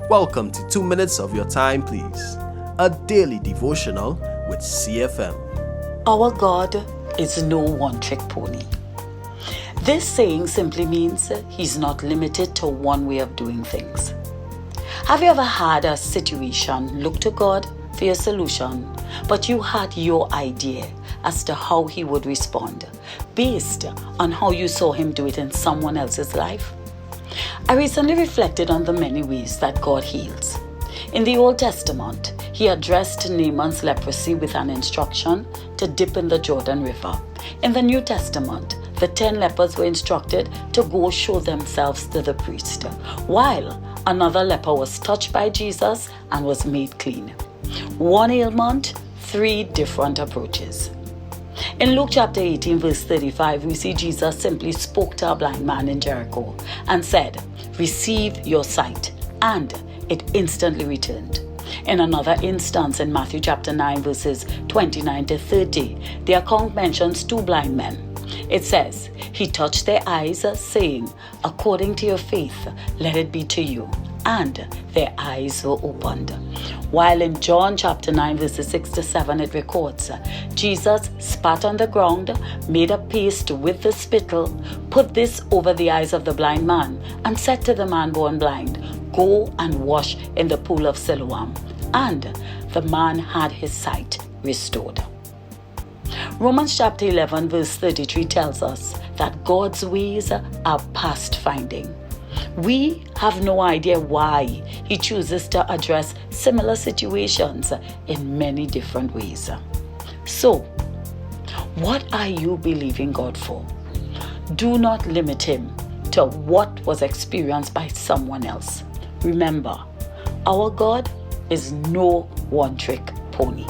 Welcome to 2 minutes of your time, please. A daily devotional with CFM. Our God is no one-trick pony. This saying simply means He's not limited to one way of doing things. Have you ever had a situation look to God for your solution, but you had your idea as to how He would respond based on how you saw Him do it in someone else's life? I recently reflected on the many ways that God heals. In the Old Testament, He addressed Naaman's leprosy with an instruction to dip in the Jordan River. In the New Testament, the 10 lepers were instructed to go show themselves to the priest, while another leper was touched by Jesus and was made clean. One ailment, 3 different approaches. In Luke chapter 18 verse 35, we see Jesus simply spoke to a blind man in Jericho and said, "Receive your sight," and it instantly returned. In another instance in Matthew chapter 9 verses 29 to 30, the account mentions 2 blind men. It says, "He touched their eyes, saying, 'According to your faith, let it be to you.' And their eyes were opened." While in John chapter 9 verses 6 to 7 it records, Jesus spat on the ground, made a paste with the spittle, put this over the eyes of the blind man, and said to the man born blind, "Go and wash in the pool of Siloam." And the man had his sight restored. Romans chapter 11 verse 33 tells us that God's ways are past finding. We have no idea why He chooses to address similar situations in many different ways. So, what are you believing God for? Do not limit Him to what was experienced by someone else. Remember, our God is no one-trick pony.